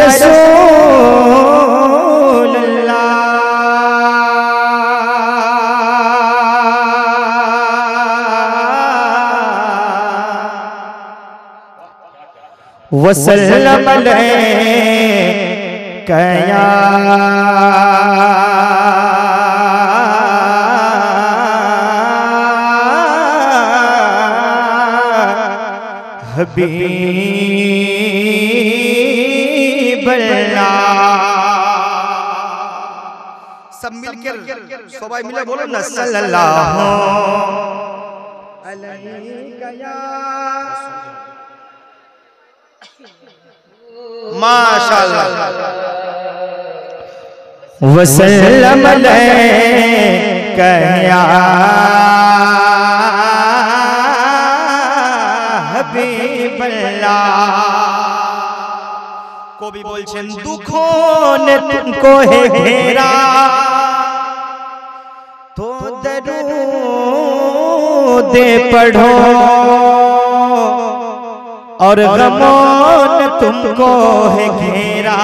रसूल अल्लाह वसल्लम अलैका या हबीब अल्लाह। सब मिलकर सबाई मिले बोलो ना सल्लल्लाहु अलैका या माशाअल्लाह वसल्लम अलैका या हबीब अल्लाह। कवि बोलছেন दुखों ने तुमको है घेरा तो दरूद पढ़ो और गमों ने तुमको है घेरा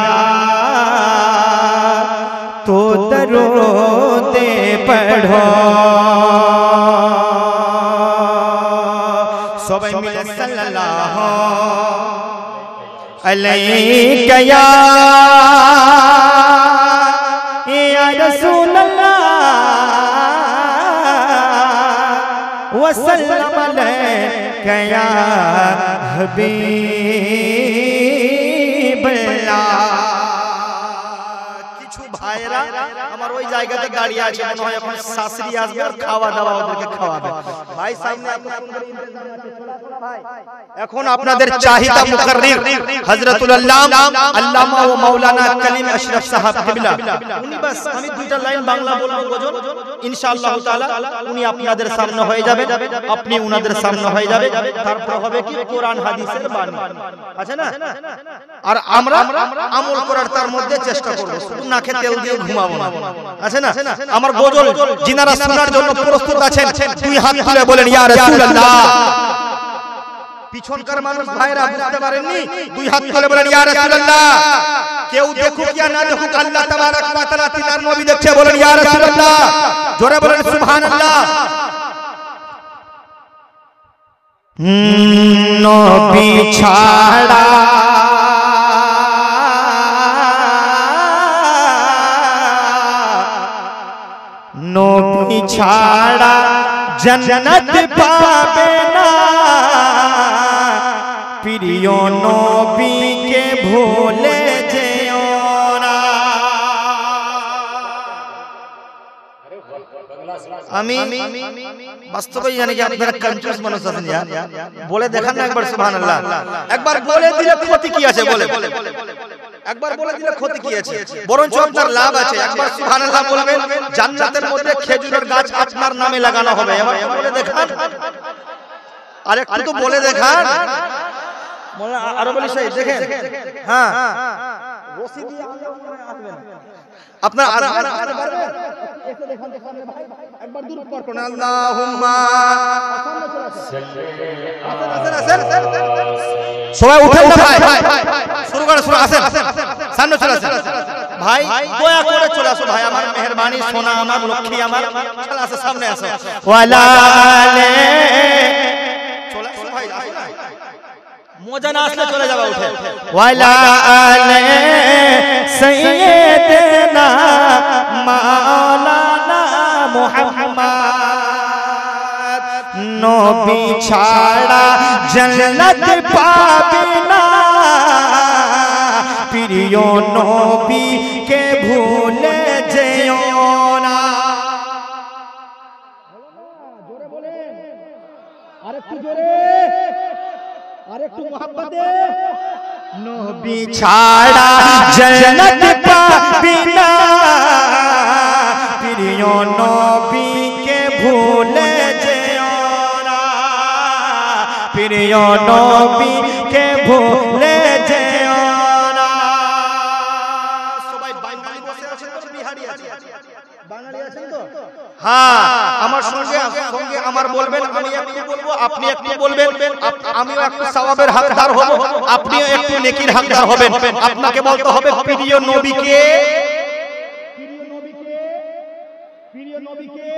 तो दरूद पढ़ो। सबाई मिले सल्लल्लाहु अलैका या रसूल अल्लाह वसल्लम अलैका या हबीब अल्लाह। কিছু ভাইরা আমার ওই জায়গাতে দাঁড়িয়ে আছে, মনে হয় এখন শাশুড়ি আসবে আর খাওয়া দাওয়া ওদেরকে খাওয়াবে। ভাই সামনে আপনাদের ইন্তজার আছে, ভাই এখন আপনাদের চাহিদা মুকাররির হযরতুল আল্লামা আল্লামা ও মাওলানা কলিম আশরাফ সাহেব কিবলা উনি বাস আমি দুইটা লাইন বাংলা বলবো গজল ইনশাআল্লাহ তাআলা উনি আপনাদের সামনে হয়ে যাবে, আপনি উনাদের সামনে হয়ে যাবে, তারপর হবে কি কোরআন হাদিসের বাণী আছে না। আর আমরা আমল করার তার মধ্যে চেষ্টা করব, শুধু নাকে তেল দিয়ে ঘুমাবো না আছে না। আমার গজল যিনারা শোনার জন্য প্রস্তুত আছেন দুই হাত তুলে বলেন ইয়া রাসূলুল্লাহ। পিছনকার মানুষ ভাইরা বুঝতে পারেননি, দুই হাত তুলে বলেন ইয়া রাসূলুল্লাহ। কেউ দেখুক ইয়া না দেখুক আল্লাহ তাবারক ওয়া তাআলা তিনার নবী দেখছে, বলেন ইয়া রাসূলুল্লাহ। জোরে বলেন সুবহানাল্লাহ। নবী ছাড়া নবী ছাড়া জন্নত পাবে না, প্রিয় নবীকে ভুলে যেও না। আমি বাস্তবে জানি যে আপনারা কনফিউজ মানুষ আছেন, বলে দেখান না একবার সুবহানাল্লাহ। একবার বলে দিলে ক্ষতি কি আছে, বলে একবার বলে দিলে ক্ষতি কি আছে, বরঞ্চ আপনার লাভ আছে। একবার সুবহানাল্লাহ বলবেন, জান্নাতের মধ্যে খেজুরের গাছ আপনার নামে লাগানো হবে। এবার বলে দেখান, আর একটু তো বলে দেখান। আরো বলি সেই দেখেন, হ্যাঁ রশি দিয়ে আসবেন আপনার একবার দূর পর কোন আল্লাহুম্মা সবাই উঠেন না ভাই, শুরু করেন, শুরু আসেন সামনে চলে আসেন ভাই, দয়া করে চলে আসো ভাই, আমার মেহেরবানি সোনা আমার লক্ষ্মী আমার, চলে আসো সামনে আসো। ওয়ালালে চলে আসো ভাই, আসো না মজা না আসলে চলে যাবা উঠে। ওয়ালালে সাইয়্যিদানা মাওলানা মুহাম্মদ, নবী ছাড়া জান্নাত পাবে না, প্রিয় নবীকে ভুলে যেও না। জোরে বলেন, আরেকটু জোরে, আরেকটু মোহাব্বতে। নবী ছাড়া জান্নাত পাবে না, প্রিয় নবীকে ভুলে যেও না, প্রিয় নবীকে ভুলে যেও না। সবাই বাঙালি বসে আছেন তো বিহারি আছে, বাঙালি আছেন তো? হ্যাঁ, আমার আমার সঙ্গে সঙ্গে আমার বলবেন, আমি একটু বলবো, আপনি একটু বলবেন, আমিও একটু সওয়াবের হকদার হব, আপনিও একটু নেকির হকদার হবেন। আপনাকে বলতে হবে প্রিয় নবীকে, প্রিয় নবীকে,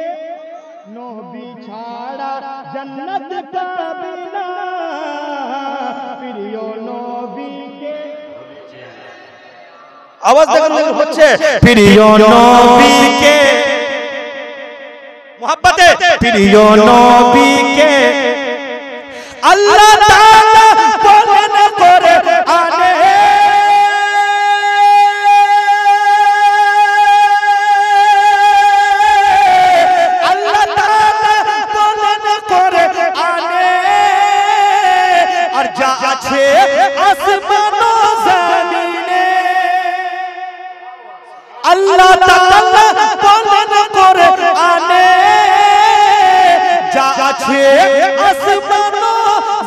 নবী ছাড়া জান্নাত পাবে না, প্রিয় নবীকে। আওয়াজ দেখুন হচ্ছে, প্রিয় নবীকে মোহাব্বতে, প্রিয় নবীকে আল্লাহ তাআলা বলেন করে আনে, আল্লাহ তাআলা বলেন করে আনে, আর যা আছে আসমান ও জমিনে আল্লাহ তাআলা বলেন করে আনে, যা আছে আসমান ও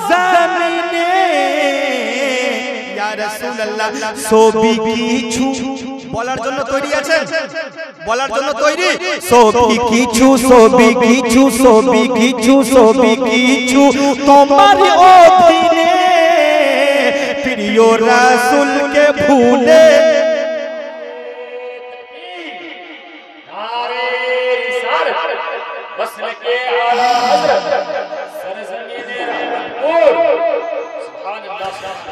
জমিনে। ইয়া রাসূলুল্লাহ সবই কিছু বলার জন্য তৈরি আছেন, বলার জন্য তৈরি, সবই কিছু, সবই কিছু, সবই কিছু, সবই কিছু তোমার অধীনে, প্রিয় রাসূলকে ভুলে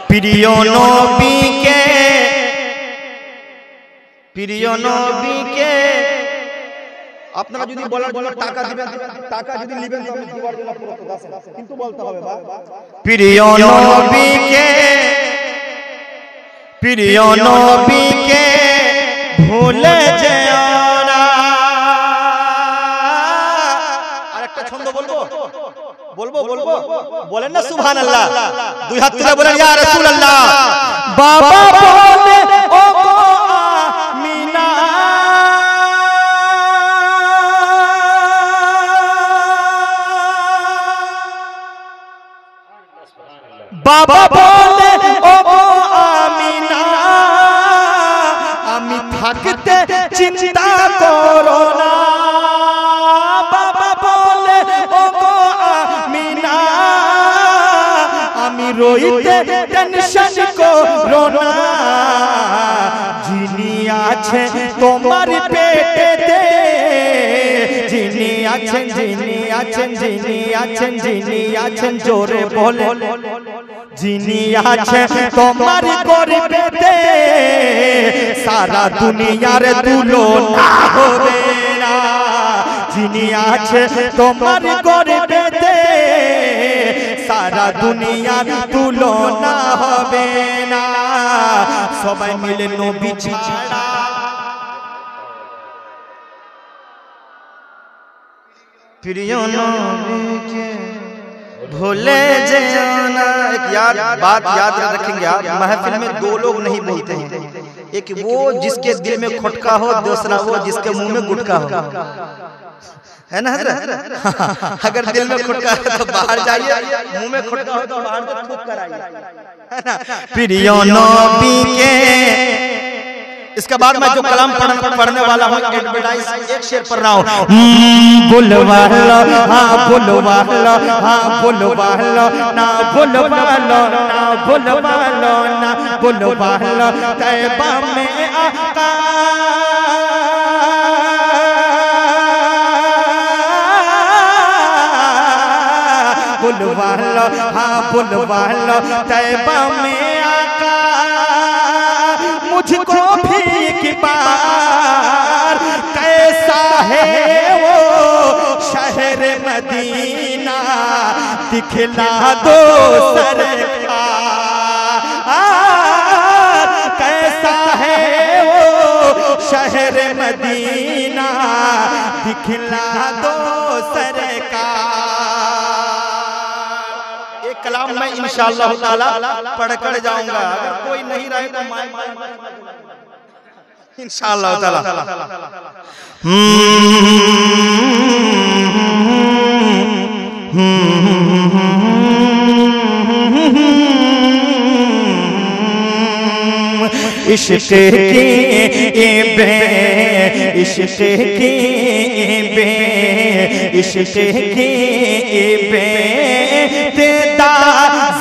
প্রিয় নবীকে, প্রিয় নবীকে। আপনারা যদি বলার জন্য টাকা দিবেন, টাকা যদি নেবেন তো আমি দিবার জন্য প্রস্তুত আছি, কিন্তু বলতে হবে প্রিয় নবীকে, প্রিয় নবীকে ভুলে যেও না। আরেকটা ছন্দ বলবো, বলবো বলবো, বলেন না সুবহানাল্লাহ, দুই হাত তুলে বলেন ইয়া রাসূলুল্লাহ। বাবা বলে ও গো আমিনা, বাবা বলে ও গো আমিনা, আমি থাকতে চিন্তা করো না, বাবা বলে ও গো আমিনা, আমি রইতে টেনশন করো না, যিনি আছে তোমার পেটেতে, যিনি আছেন, যিনি আছেন, যিনি আছেন, যিনি আছেন জোরে বলে, যিনি আছে তোমার গর্ভেতে, সারা দুনিয়ার তুলনা হবে না, যিনি আছে তোমার গর্ভেতে, সারা দুনিয়ার তুলনা হবে না। সবাই মিলে নবী ছাড়া প্রিয় নবীকে भूले जाना। एक याद बात याद रखेंगे आप, महफिल में दो लोग नहीं बोलते हैं, एक वो जिसके दिल में खुटका हो, दूसरा वो जिसके मुंह में गुटका हो, है ना हजरत? अगर दिल में खुटका है तो बाहर जाइए, मुंह में खुटका हो तो बाहर से थूक कर आइए, है ना? प्रिय नबी के। इसके बाद मैं जो कलाम पढ़ने वाला हूँ, एडवर्टाइज एक शेर पढ़ रहा हूँ। बुलवा लो, हाँ बुलवा लो, हाँ बुलवा लो, ना बुलवा लो, ना बुलवा लो, ना बुलवा लो, तैबा में आका बुलवा लो, हाँ बुलवा लो, तैबा में आका मुझको भी एक बार, कैसा है वो शहर मदीना, दिखला दो सरकार, कैसा है वो शहर मदीना, दिखला दो सरकार। एक कलाम मैं इंशाअल्लाह ताला पढ़ कर जाऊंगा, अगर कोई नहीं रहे तो माइक इंशाअल्लाह ताला। इश्क़ की बे, इश्क़ की बे, इश्क की बेइब्तिदा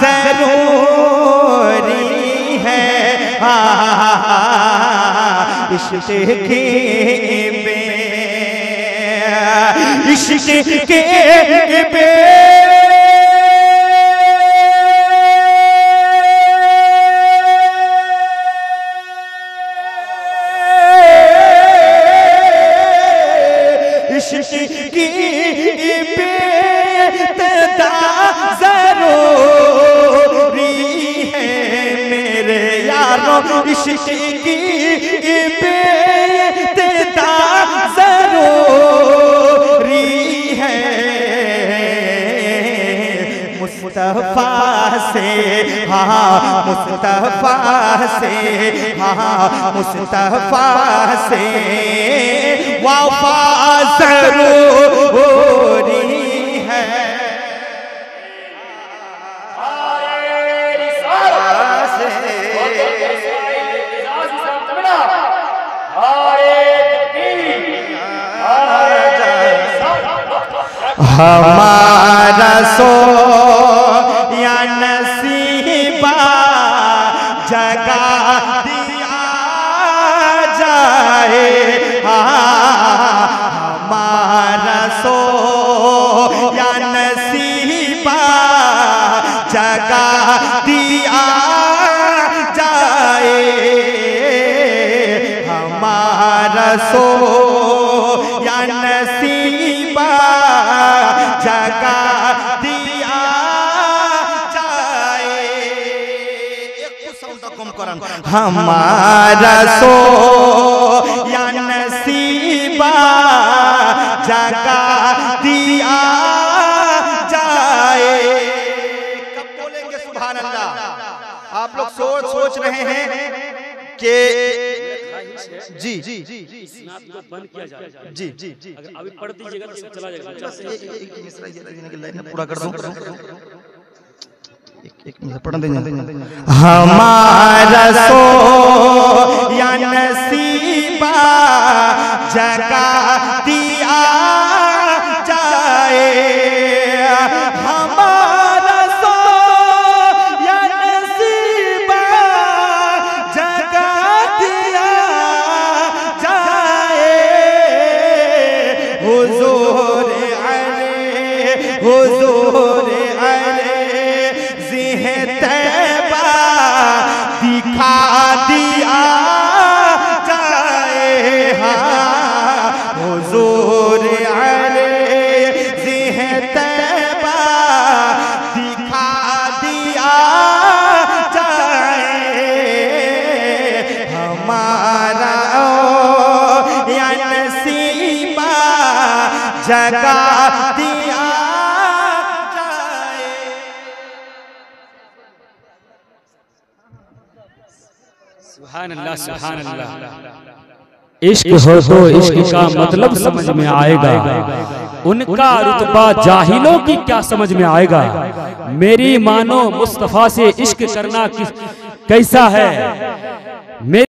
ज़रूरी है, इश्क की इश्क के इश्क की बेइब्तिदा ज़रूरी है, मुस्तफ़ा से हाँ मुस्तफ़ा से हाँ मुस्तफ़ा से वफ़ा ज़रूरी है। हमारा सो या नसीबा जगा दिया जाए, हमारा सो या नसीबा जगा दिया जाए, हमारा सो या नसीबा जगा दिया जाए। एक साउंड कम करन, हमारा सो या नसीबा जगा दिया जाए। कब बोलेंगे सुभान अल्लाह? आप लोग सोच रहे हैं कि जी जी जी को बंद किया जाए, जी जी जी अभी पढ़ दीजिएगा तो चला जाएगा। पूरा कर दूं, एक मिनट पढ़ देंगे। हमारा सो या नसीबा जगा दिया जाए, हमारा सो या नसीबा जगा दिया जाए। हुजूर अले हुजूर अले ज़िह तैबा दिखा दिया जाए, हुजूर अले ज़िह तैबा दिखा दिया जाए, हमारा या नसीबा जगा दिया जाए। सुभान अल्लाह सुभान अल्लाह। इश्क हो तो इश्क का मतलब समझ में आएगा, उनका रुतबा जाहिलों की क्या समझ में आएगा। मेरी मानो मुस्तफा से इश्क करना कैसा है।